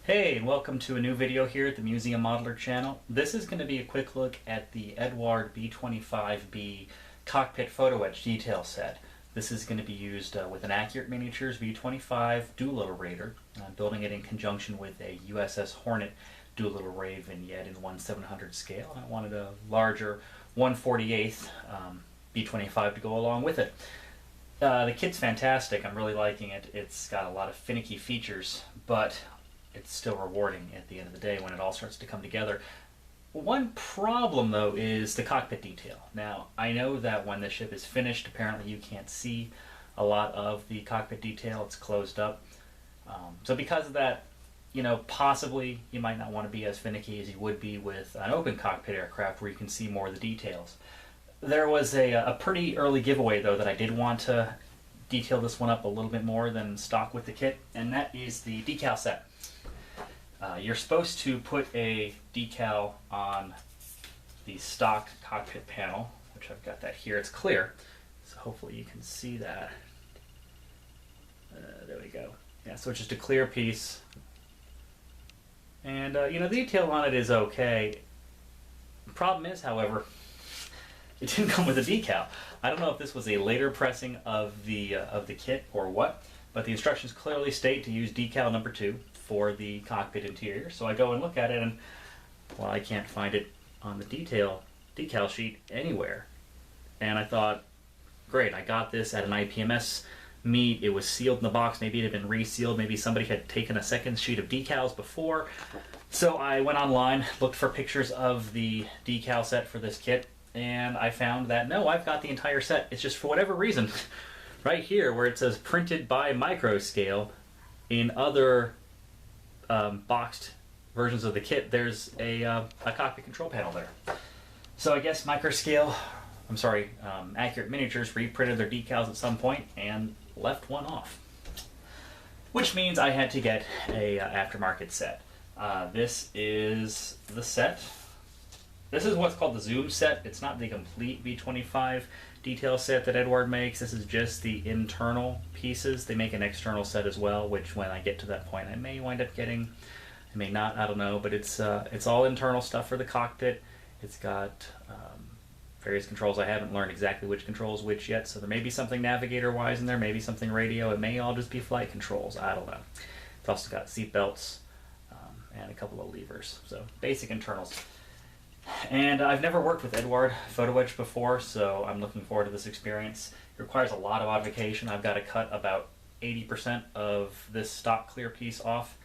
Hey, and welcome to a new video here at the Museum Modeler channel. This is going to be a quick look at the Eduard B-25B Cockpit Photo Etch detail set. This is going to be used with an Accurate Miniatures V25 Doolittle Raider. I'm building it in conjunction with a USS Hornet Doolittle Ray vignette in 1/700 scale. I wanted a larger 1/48 B-25 to go along with it. The kit's fantastic. I'm really liking it. It's got a lot of finicky features, but it's still rewarding at the end of the day when it all starts to come together. One problem, though, is the cockpit detail. Now, I know that when the ship is finished, apparently you can't see a lot of the cockpit detail. It's closed up. So because of that, possibly you might not want to be as finicky as you would be with an open cockpit aircraft where you can see more of the details. There was a pretty early giveaway, though, that I did want to detail this one up a little bit more than stock with the kit, and that is the decal set. You're supposed to put a decal on the stock cockpit panel, which I've got that here. It's clear, so hopefully you can see that. There we go. Yeah, so it's just a clear piece. And, the detail on it is okay. The problem is, however, it didn't come with a decal. I don't know if this was a later pressing of the kit or what, but the instructions clearly state to use decal number 2 for the cockpit interior. So I go and look at it, and well, I can't find it on the decal sheet anywhere. And I thought, great, I got this at an IPMS meet. It was sealed in the box. Maybe it had been resealed. Maybe somebody had taken a second sheet of decals before. So I went online, looked for pictures of the decal set for this kit, and I found that no, I've got the entire set. It's just for whatever reason, right here where it says printed by microscale, in other boxed versions of the kit, there's a cockpit control panel there. So I guess Accurate Miniatures reprinted their decals at some point and left one off. Which means I had to get a aftermarket set. This is the set. This is what's called the Zoom set. It's not the complete V25 detail set that Eduard makes. This is just the internal pieces. They make an external set as well, which when I get to that point I may wind up getting. I may not, I don't know, but it's all internal stuff for the cockpit. It's got various controls. I haven't learned exactly which controls which yet, so there may be something navigator-wise in there, maybe something radio. It may all just be flight controls. I don't know. It's also got seat belts and a couple of levers. So basic internals. And I've never worked with Eduard Photo Etch before, so I'm looking forward to this experience. It requires a lot of modification. I've got to cut about 80% of this stock clear piece off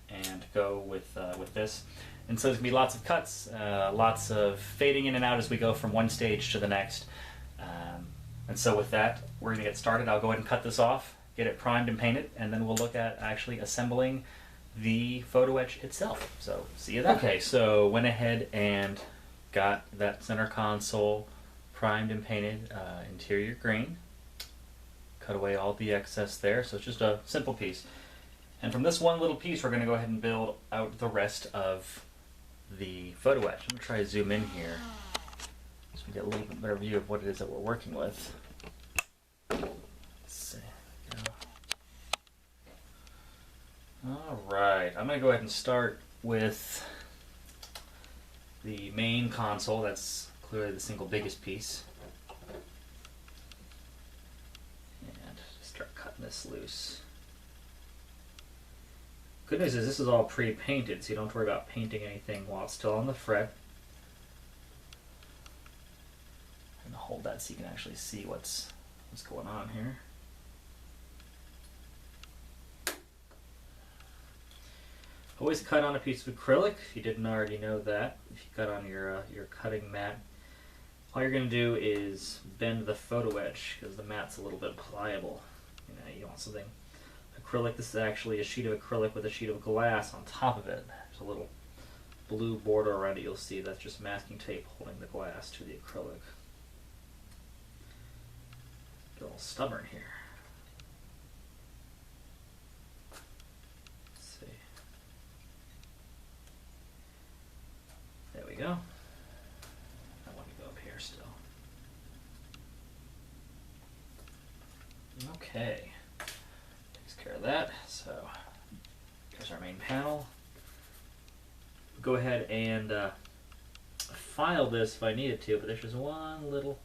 and go with this. And so there's going to be lots of cuts, lots of fading in and out as we go from one stage to the next. And so with that, we're going to get started. I'll go ahead and cut this off, get it primed and painted, and then we'll look at actually assembling the photo etch itself. So see you then. Okay, so went ahead and got that center console primed and painted interior green. Cut away all the excess there, so it's just a simple piece. And from this one little piece, we're going to go ahead and build out the rest of the photo etch. I'm going to try to zoom in here so we get a little bit better view of what it is that we're working with. Let's see. Alright, I'm going to go ahead and start with the main console. That's clearly the single biggest piece. And just start cutting this loose. Good news is this is all pre-painted, so you don't have to worry about painting anything while it's still on the fret. I'm going to hold that so you can actually see what's going on here. Always cut on a piece of acrylic, if you didn't already know that. If you cut on your cutting mat, all you're going to do is bend the photo etch because the mat's a little bit pliable. You want something acrylic. This is actually a sheet of acrylic with a sheet of glass on top of it. There's a little blue border around it. You'll see that's just masking tape holding the glass to the acrylic. Get a little stubborn here. There we go. I want to go up here still. Okay. Takes care of that. So here's our main panel. go ahead and file this if I needed to, but there's just one little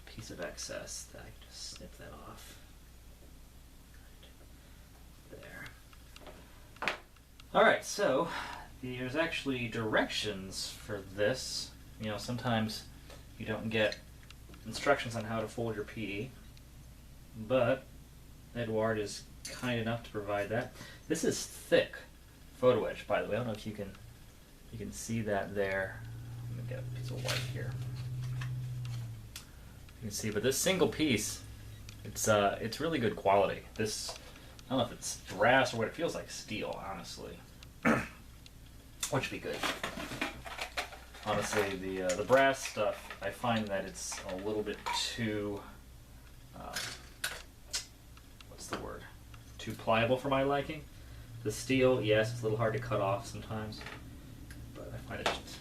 piece of excess that I can just snip that off. There. Alright, so there's actually directions for this. You know, sometimes you don't get instructions on how to fold your PE, but Eduard is kind enough to provide that. This is thick photo etch, by the way. I don't know if you can see that there. Let me get a piece of white here. You can see, but this single piece, it's really good quality. This, I don't know if it's brass or what, it feels like steel, honestly, which would be good. Honestly, the brass stuff, I find that it's a little bit too, what's the word? Too pliable for my liking. The steel, yes, it's a little hard to cut off sometimes, but I find it just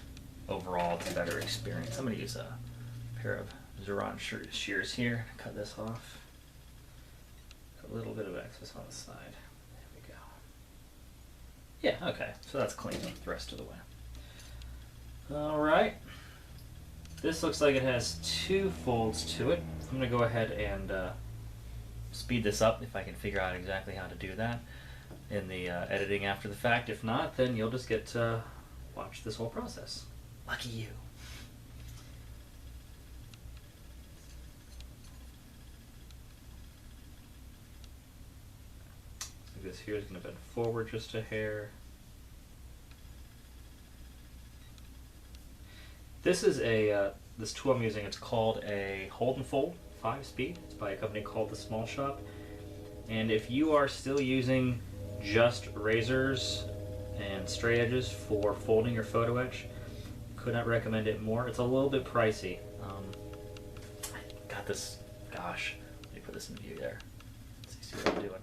overall it's a better experience. I'm going to use a pair of Zerron shears here to cut this off. A little bit of excess on the side. There we go. Yeah, okay, so that's clean the rest of the way. Alright, this looks like it has 2 folds to it. I'm going to go ahead and speed this up if I can figure out exactly how to do that in the editing after the fact. If not, then you'll just get to watch this whole process. Lucky you. So this here is going to bend forward just a hair. This is this tool I'm using. It's called a Hold and Fold 5-speed. It's by a company called The Small Shop. And if you are still using just razors and straight edges for folding your photo etch, could not recommend it more. It's a little bit pricey. I got this, gosh, let me put this in view there. Let's see what I'm doing.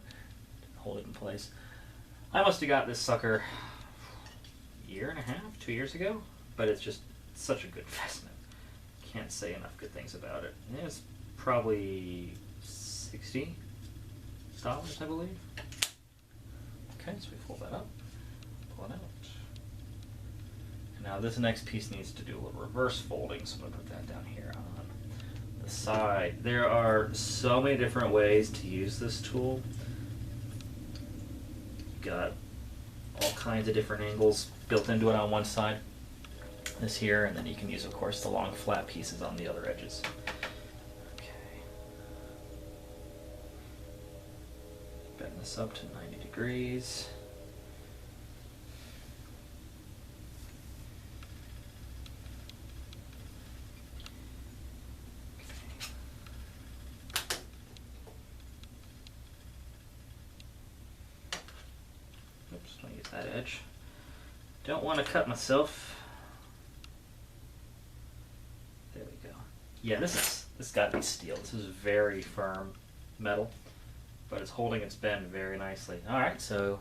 Hold it in place. I must have got this sucker a year and a half, 2 years ago, but it's just such a good investment. Can't say enough good things about it. It's probably $60, I believe. Okay, so we fold that up, pull it out. And now this next piece needs to do a little reverse folding, so I'm going to put that down here on the side. There are so many different ways to use this tool. You've got all kinds of different angles built into it on one side. This here, and then you can use, of course, the long flat pieces on the other edges. Okay. Bend this up to 90 degrees. Oops, don't use that edge. Don't want to cut myself. There we go. Yeah, this got to be steel. This is very firm metal, but it's holding its bend very nicely. All right, so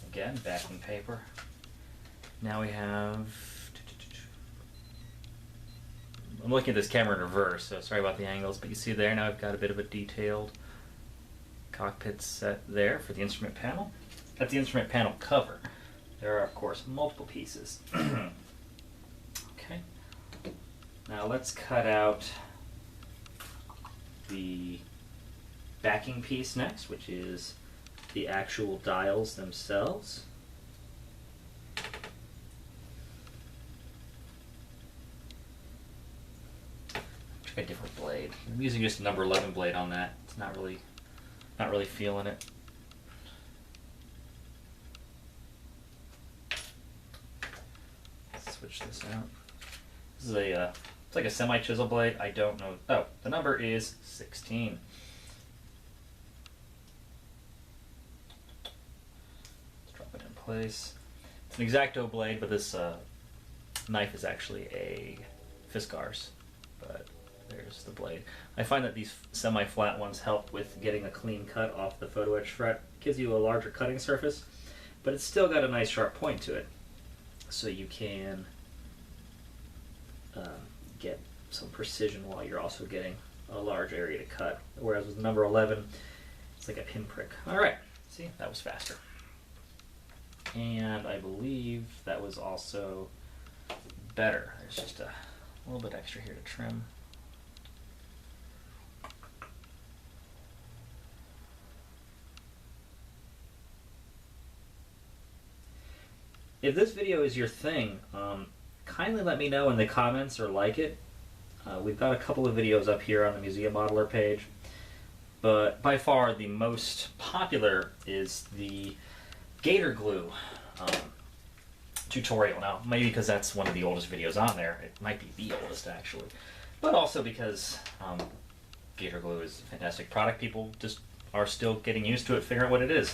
again, backing paper. Now we have. I'm looking at this camera in reverse, so sorry about the angles, but you see there now I've got a bit of a detailed cockpit set there for the instrument panel. That's the instrument panel cover. There are, of course, multiple pieces. Okay. Now let's cut out the backing piece next, which is the actual dials themselves. Try a different blade. I'm using just a number 11 blade on that. It's not really feeling it. Let's switch this out. This is a it's like a semi-chisel blade. I don't know. Oh, the number is 16. Let's drop it in place. It's an X-Acto blade, but this knife is actually a Fiskars. But there's the blade. I find that these semi-flat ones help with getting a clean cut off the photo etch fret. Gives you a larger cutting surface, but it's still got a nice sharp point to it, so you can get some precision while you're also getting a large area to cut. Whereas with number 11, it's like a pinprick. All right, see, that was faster. And I believe that was also better. There's just a little bit extra here to trim. If this video is your thing, kindly let me know in the comments or like it. We've got a couple of videos up here on the Museum Modeler page, but by far the most popular is the Gator glue tutorial. Now, maybe because that's one of the oldest videos on there. It might be the oldest, actually. But also because Gator glue is a fantastic product. People just are still getting used to it, figuring out what it is.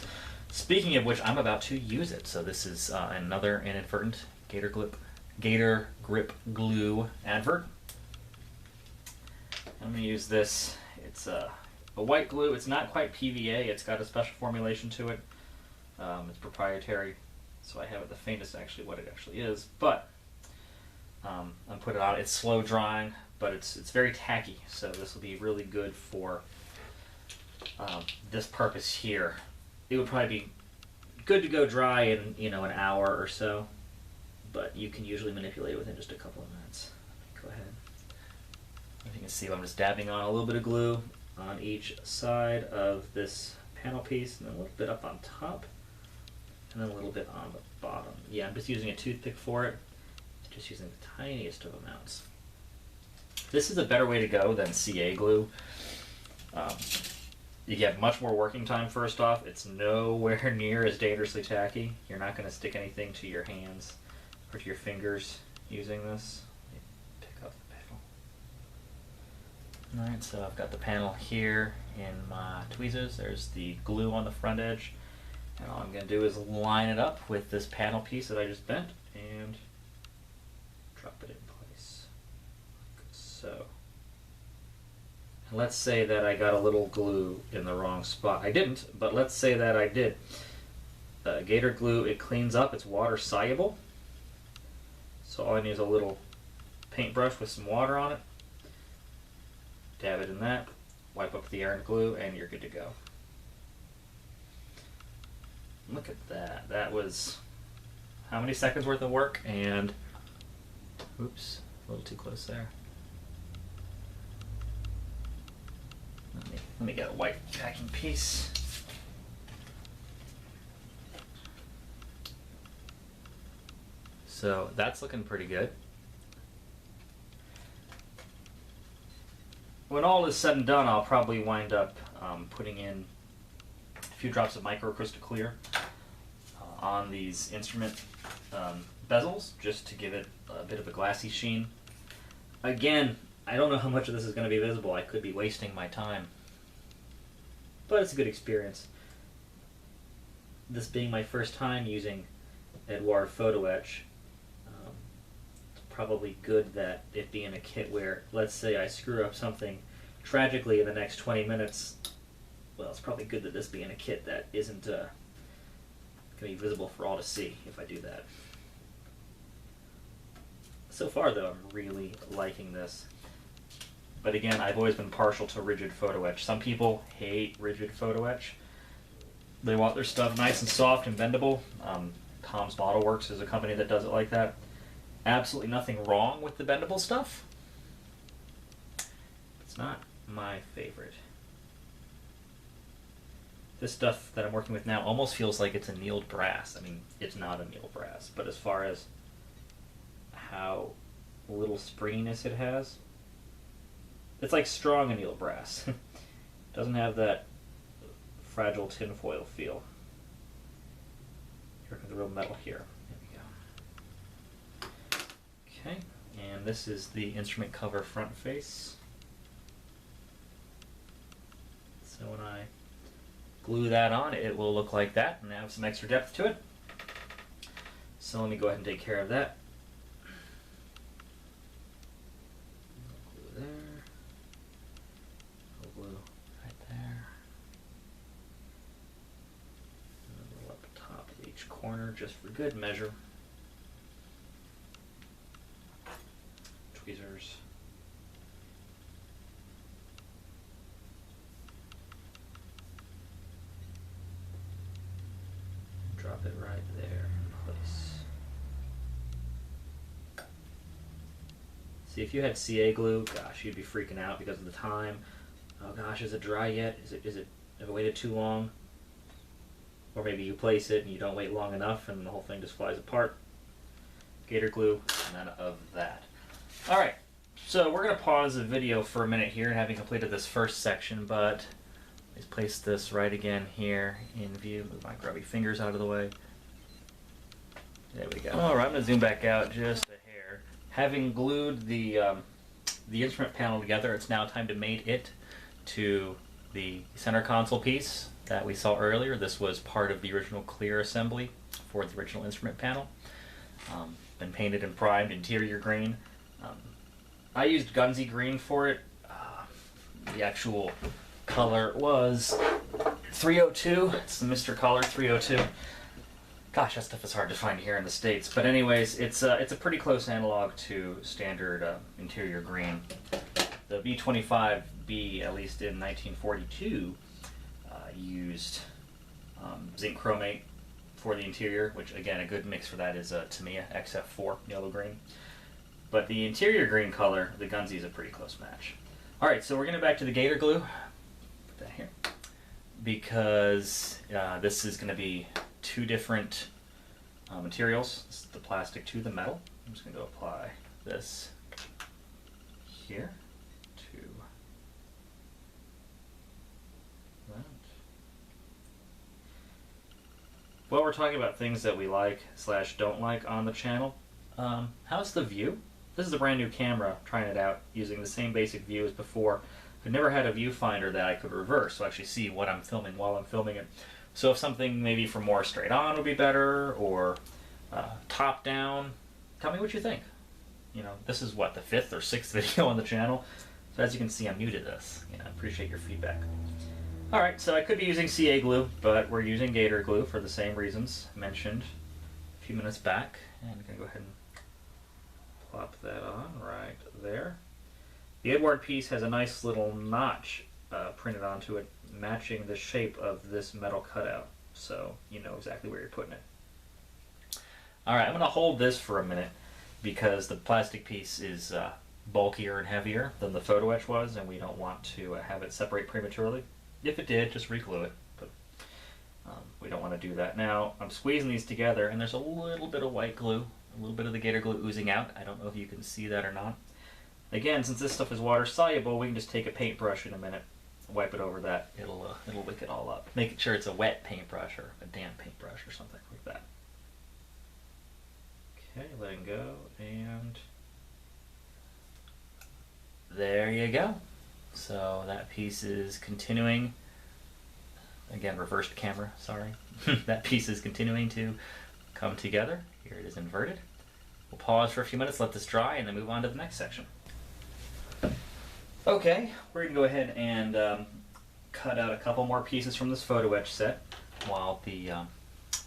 Speaking of which, I'm about to use it. So this is another inadvertent Gator Grip Glue advert. I'm going to use this. It's a white glue. It's not quite PVA. It's got a special formulation to it. It's proprietary, so I haven't the faintest actually what it actually is. But I'm putting it on. It's slow drying, but it's very tacky. So this will be really good for this purpose here. It would probably be good to go dry in an hour or so, but you can usually manipulate it within just a couple of minutes. Go ahead. As you can see, I'm just dabbing on a little bit of glue on each side of this panel piece, and then a little bit up on top, and then a little bit on the bottom. Yeah, I'm just using a toothpick for it, just using the tiniest of amounts. This is a better way to go than CA glue. You get much more working time first off. It's nowhere near as dangerously tacky. You're not going to stick anything to your hands or to your fingers using this. Let me pick up the panel. Alright, so I've got the panel here in my tweezers. There's the glue on the front edge. And all I'm going to do is line it up with this panel piece that I just bent and drop it in place. Like so. Let's say that I got a little glue in the wrong spot. I didn't, but let's say that I did. Gator glue, it cleans up, it's water soluble. So all I need is a little paintbrush with some water on it. Dab it in that, wipe up the errant glue, and you're good to go. Look at that. That was how many seconds worth of work? And, oops, a little too close there. Let me get a white packing piece. So that's looking pretty good. When all is said and done, I'll probably wind up putting in a few drops of microcrystal clear on these instrument bezels, just to give it a bit of a glassy sheen. Again, I don't know how much of this is going to be visible. I could be wasting my time. But it's a good experience. This being my first time using Eduard photo etch, it's probably good that it being a kit where, let's say I screw up something tragically in the next 20 minutes, well, it's probably good that this being a kit that isn't going to be visible for all to see if I do that. So far, though, I'm really liking this. But again, I've always been partial to rigid photo etch. Some people hate rigid photo etch. They want their stuff nice and soft and bendable. Tom's Model Works is a company that does it like that. Absolutely nothing wrong with the bendable stuff. It's not my favorite. This stuff that I'm working with now almost feels like it's annealed brass. I mean, it's not annealed brass, but as far as how little springiness it has, it's like strong annealed brass. Doesn't have that fragile tinfoil feel. Here comes the real metal here. There we go. Okay, and this is the instrument cover front face. So when I glue that on, it will look like that and have some extra depth to it. So let me go ahead and take care of that. Glue there. Glue right there. And a little up top of each corner just for good measure. Tweezers. Drop it right there. place. See, if you had CA glue, gosh, you'd be freaking out because of the time. Oh gosh, is it dry yet? Have I waited too long? Or maybe you place it and you don't wait long enough and the whole thing just flies apart. Gator glue, none of that. Alright, so we're going to pause the video for a minute here, having completed this first section, but let's place this right again here in view. Move my grubby fingers out of the way. There we go. Alright, I'm going to zoom back out just a hair. Having glued the instrument panel together, it's now time to mate it to the center console piece that we saw earlier. This was part of the original clear assembly for the original instrument panel. Been painted and primed interior green. I used Gunsy green for it. The actual color was 302. It's the Mr. Color 302. Gosh, that stuff is hard to find here in the States. But anyways, it's a pretty close analog to standard interior green. The B-25B, at least in 1942, used zinc chromate for the interior, which again, a good mix for that is Tamiya XF4 yellow green. But the interior green color, the Gunsy, is a pretty close match. Alright, so we're going to back to the Gator glue. Put that here. Because this is going to be two different materials. This is the plastic to the metal. I'm just going to go apply this here to that. While we're talking about things that we like / don't like on the channel, how's the view? This is a brand new camera, trying it out using the same basic view as before. I've never had a viewfinder that I could reverse so actually see what I'm filming while I'm filming it. So if something maybe from more straight on would be better, or top down, tell me what you think. You know, this is what, the 5th or 6th video on the channel. So as you can see, I'm new to this. I appreciate your feedback. Alright, so I could be using CA glue, but we're using Gator glue for the same reasons mentioned a few minutes back. And I'm going to go ahead and plop that on right there. The Eduard piece has a nice little notch printed onto it, matching the shape of this metal cutout, so you know exactly where you're putting it. Alright, I'm going to hold this for a minute because the plastic piece is bulkier and heavier than the photo etch was, and we don't want to have it separate prematurely. If it did, just re-glue it, but we don't want to do that. Now, I'm squeezing these together, and there's a little bit of white glue, a little bit of the Gator glue oozing out. I don't know if you can see that or not. Again, since this stuff is water soluble, we can just take a paintbrush in a minute, wipe it over that. It'll wick it all up. Make sure it's a wet paintbrush or a damp paintbrush or something like that. Okay, letting go, and there you go. So that piece is continuing. Again, reversed camera, sorry. That piece is continuing to come together. Here it is inverted. We'll pause for a few minutes, let this dry, and then move on to the next section. Okay, we're going to go ahead and cut out a couple more pieces from this photo etch set while the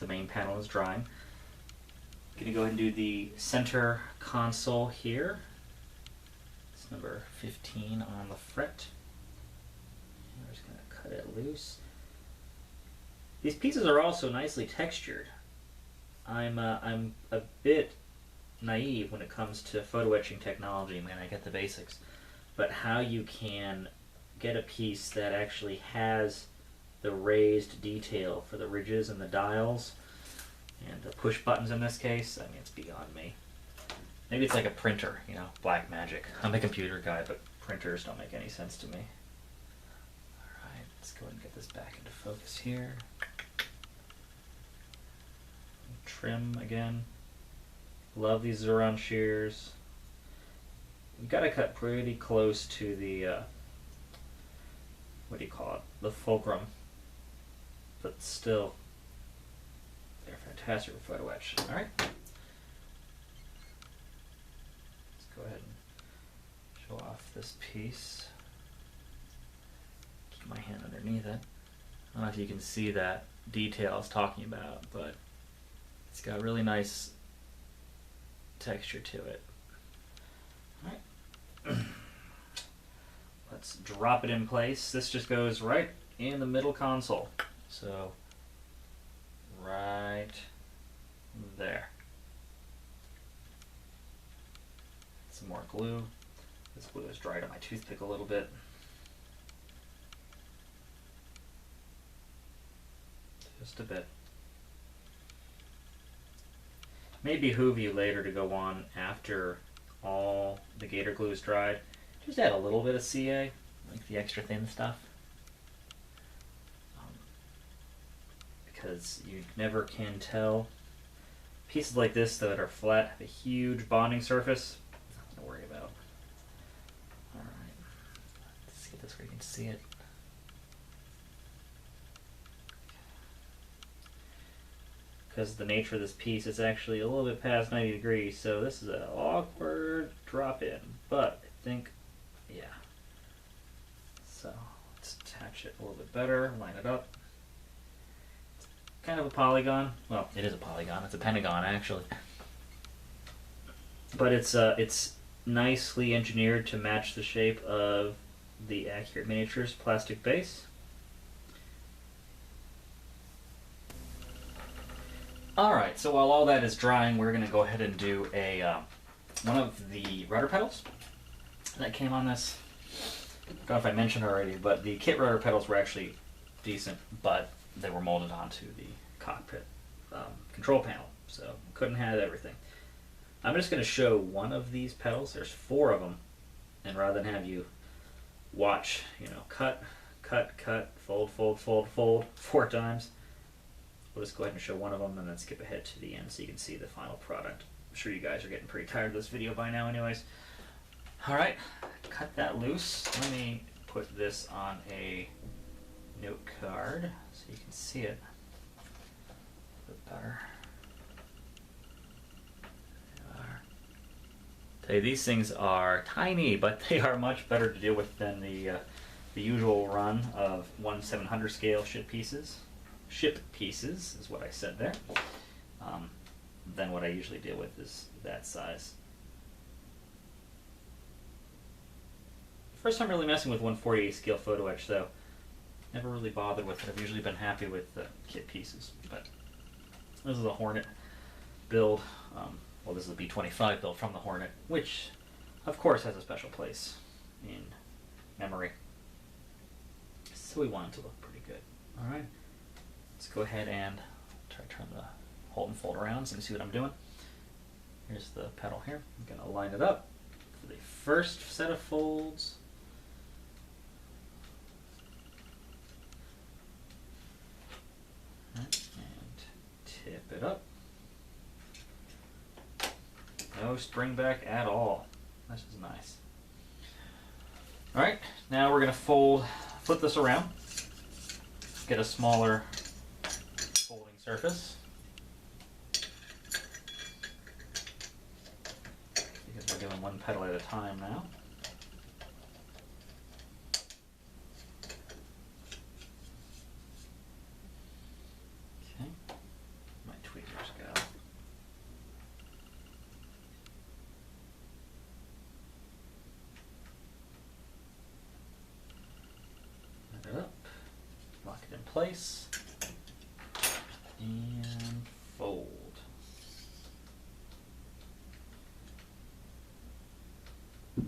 main panel is drying. I'm going to go ahead and do the center console here. It's number 15 on the fret. I'm just going to cut it loose. These pieces are also nicely textured. I'm a bit naive when it comes to photo etching technology. Man, I get the basics. But how you can get a piece that actually has the raised detail for the ridges and the dials and the push buttons in this case, I mean, it's beyond me. Maybe it's like a printer, you know, black magic. I'm a computer guy, but printers don't make any sense to me. Alright, let's go ahead and get this back into focus here. Trim again. Love these Xuron shears. You've got to cut pretty close to the, what do you call it, the fulcrum. But still, they're fantastic for photo etch. Alright. Let's go ahead and show off this piece. Keep my hand underneath it. I don't know if you can see that detail I was talking about, but it's got really nice texture to it. Alright. Let's drop it in place. This just goes right in the middle console. So, right There. Some more glue. This glue is dried on my toothpick a little bit. Just a bit. May behoove you later to go on after all the Gator glue is dried. Just add a little bit of CA, like the extra thin stuff. Because you never can tell. Pieces like this that are flat have a huge bonding surface. Nothing to worry about. Alright. Let's get this where you can see it. Because the nature of this piece is actually a little bit past 90 degrees, so this is an awkward drop in. But I think, yeah. So let's attach it a little bit better, line it up. Kind of a polygon. Well, it is a polygon. It's a pentagon, actually. But it's nicely engineered to match the shape of the Accurate Miniatures plastic base. Alright, so while all that is drying, we're going to go ahead and do a one of the rudder pedals that came on this. I don't know if I mentioned already, but the kit rudder pedals were actually decent, but they were molded onto the cockpit control panel, so couldn't have everything. I'm just going to show one of these pedals. There's 4 of them, and rather than have you watch, cut, fold, fold, fold, fold 4 times, we'll just go ahead and show one of them and then skip ahead to the end so you can see the final product. I'm sure you guys are getting pretty tired of this video by now anyways. Alright, cut that loose. Let me put this on a note card so you can see it a bit better. Tell you, these things are tiny, but they are much better to deal with than the usual run of 1/700 scale ship pieces. Ship pieces is what I said there. Then what I usually deal with is that size. First time really messing with 1/48 scale photo etch though. Never really bothered with it. I've usually been happy with the kit pieces, but this is a Hornet build. Well, this is a B-25 build from the Hornet, which of course has a special place in memory. So we want it to look pretty good. All right, let's go ahead and try to turn the hold and fold around so you can see what I'm doing. Here's the pedal here. I'm gonna line it up for the first set of folds. And tip it up. No spring back at all. This is nice. Alright, now we're going to flip this around, get a smaller folding surface. Because we're doing one pedal at a time now. Okay, my tweezers go. It up, lock it in place, and fold. Okay.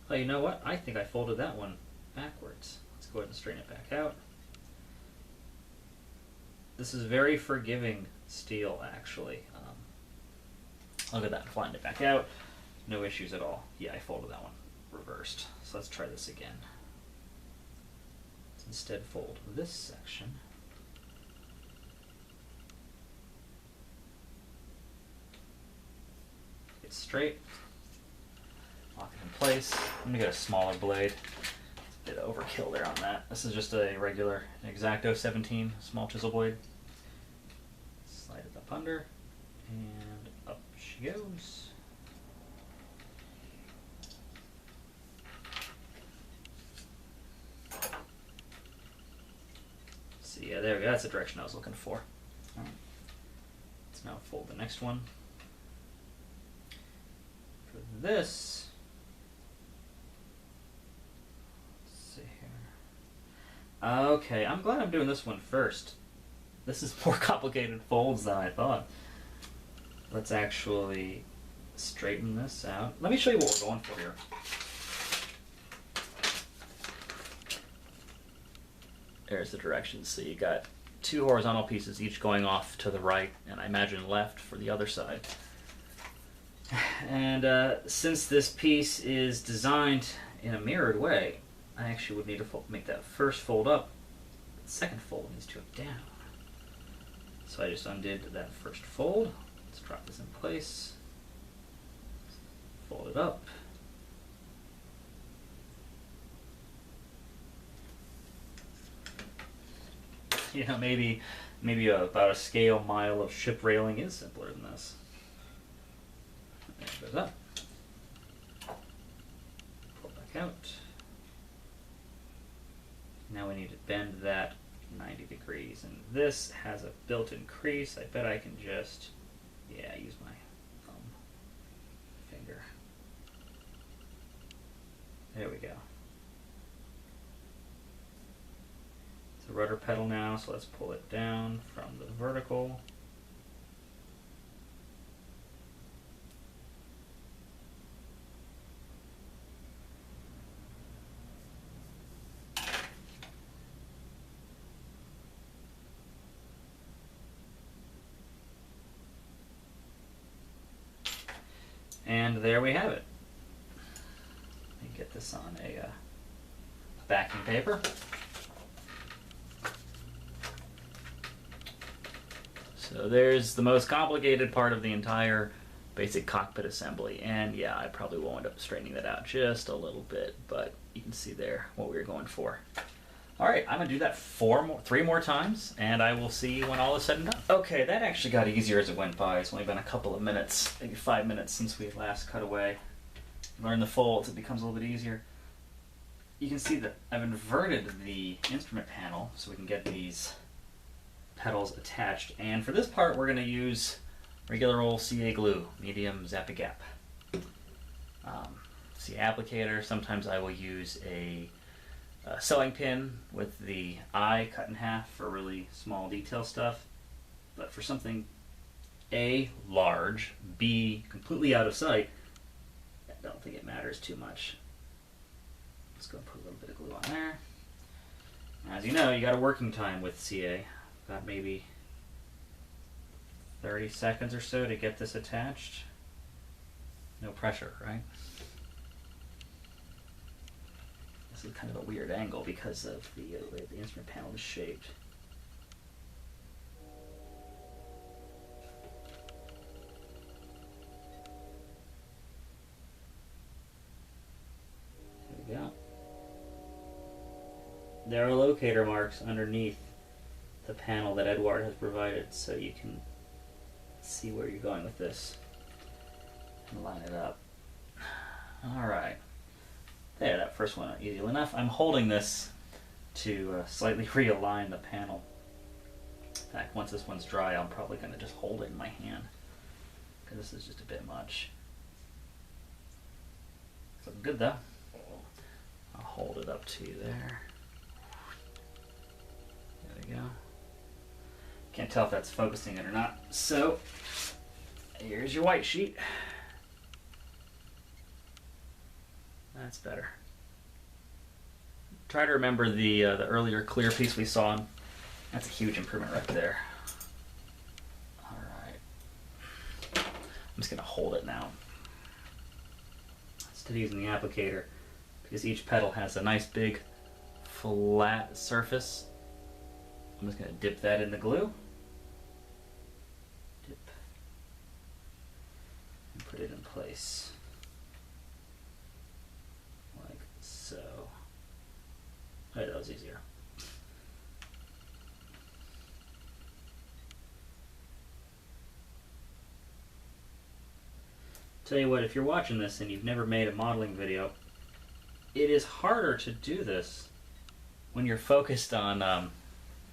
Oh, you know what? I think I folded that one backwards. Let's go ahead and straighten it back out. This is very forgiving steel, actually. Look at that, flattened it back out. No issues at all. Yeah, I folded that one reversed. So let's try this again. Let's instead fold this section. Get straight. Lock it in place. I'm going to get a smaller blade. Bit of overkill there on that. This is just a regular X-Acto 17 small chisel blade. Slide it up under, and up she goes. See, yeah, there we go. That's the direction I was looking for. All right. Let's now fold the next one. this, let's see here. Okay, I'm glad I'm doing this one first. This is more complicated folds than I thought. Let's actually straighten this out. Let me show you what we're going for here. There's the directions. So you got two horizontal pieces, each going off to the right, and I imagine left for the other side. And since this piece is designed in a mirrored way, I actually would need to make that first fold up. The second fold needs to go down. So I just undid that first fold. Let's drop this in place. Fold it up. You know, maybe about a scale mile of ship railing is simpler than this. There it goes up. Pull back out. Now we need to bend that 90 degrees, and this has a built-in crease. I bet I can just, yeah, use my thumb finger. There we go. It's a rudder pedal now, so let's pull it down from the vertical. And there we have it. Let me get this on a backing paper. So there's the most complicated part of the entire basic cockpit assembly. And yeah, I probably will end up straightening that out just a little bit, but you can see there what we were going for. All right, I'm gonna do that three more times, and I will see you when all is said and done. Okay, that actually got easier as it went by. It's only been a couple of minutes, maybe 5 minutes since we last cut away. Learn the folds, it becomes a little bit easier. You can see that I've inverted the instrument panel so we can get these pedals attached. And for this part, we're gonna use regular old CA glue, medium Zap-A-Gap. CA applicator, sometimes I will use a sewing pin with the eye cut in half for really small detail stuff. But for something A, large, B, completely out of sight, I don't think it matters too much. Let's go put a little bit of glue on there. As you know, you got a working time with CA. Got maybe 30 seconds or so to get this attached. No pressure, right? This is kind of a weird angle because of the way the instrument panel is shaped. There we go. There are locator marks underneath the panel that Eduard has provided, so you can see where you're going with this and line it up. All right. There, that first one easy enough. I'm holding this to slightly realign the panel. In fact, once this one's dry, I'm probably going to just hold it in my hand because this is just a bit much. It's looking good though. I'll hold it up to you there. There we go. Can't tell if that's focusing it or not. So, here's your white sheet. That's better. Try to remember the earlier clear piece we saw. That's a huge improvement right there. All right. I'm just going to hold it now. Instead of using the applicator, because each pedal has a nice big flat surface, I'm just going to dip that in the glue. Dip. And put it in place. Like so. Oh, that was easier. Tell you what, if you're watching this and you've never made a modeling video, it is harder to do this when you're focused on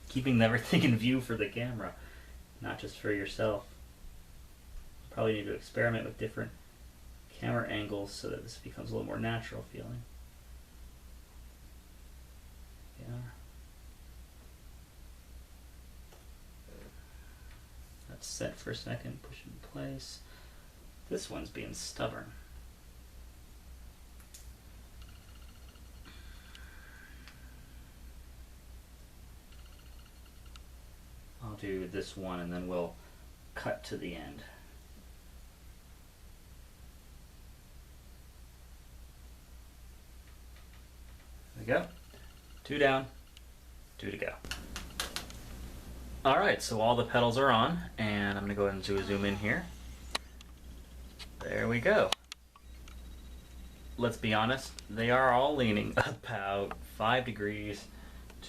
keeping everything in view for the camera, not just for yourself. Probably need to experiment with different camera angles so that this becomes a little more natural feeling. Yeah. That's set for a second, push it in place. This one's being stubborn. I'll do this one and then we'll cut to the end. There we go. 2 down, 2 to go. Alright, so all the pedals are on, and I'm going to go ahead and zoom in here. There we go. Let's be honest, they are all leaning about 5 degrees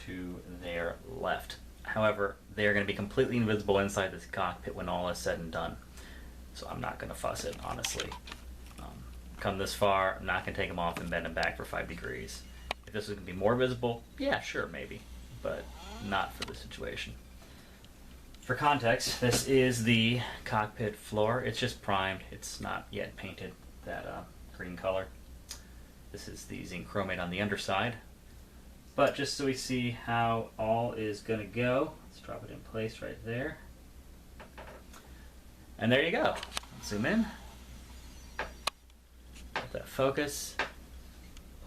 to their left. However, they are going to be completely invisible inside this cockpit when all is said and done. So I'm not going to fuss it, honestly. Come this far, I'm not going to take them off and bend them back for 5 degrees. If this was going to be more visible, yeah, sure, maybe. But not for the situation. For context, this is the cockpit floor. It's just primed. It's not yet painted that green color. This is the zinc chromate on the underside. But just so we see how all is going to go, let's drop it in place right there. And there you go. Zoom in. Let that focus.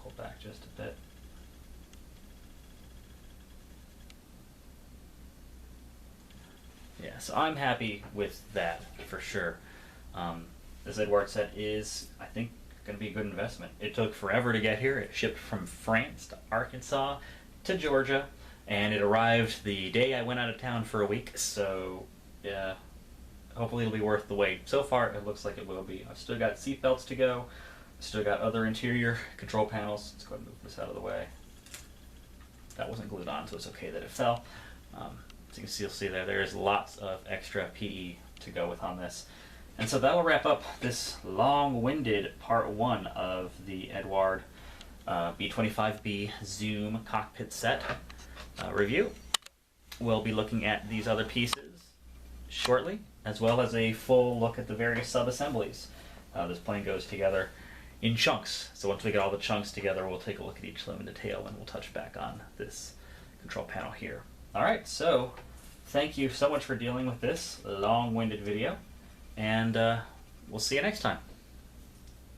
Pull back just a bit. Yeah, so I'm happy with that for sure. This Eduard set is, I think, going to be a good investment. It took forever to get here. It shipped from France to Arkansas to Georgia, and it arrived the day I went out of town for a week. So, yeah, hopefully it'll be worth the wait. So far, it looks like it will be. I've still got seat belts to go. Still got other interior control panels. Let's go ahead and move this out of the way. That wasn't glued on, so it's okay that it fell. So you can see there is lots of extra PE to go with on this. And so that will wrap up this long-winded part 1 of the Eduard B-25B Zoom cockpit set review. We'll be looking at these other pieces shortly, as well as a full look at the various sub-assemblies. This plane goes together in chunks. So once we get all the chunks together, we'll take a look at each of them in detail, and we'll touch back on this control panel here. Alright, so thank you so much for dealing with this long-winded video, and we'll see you next time.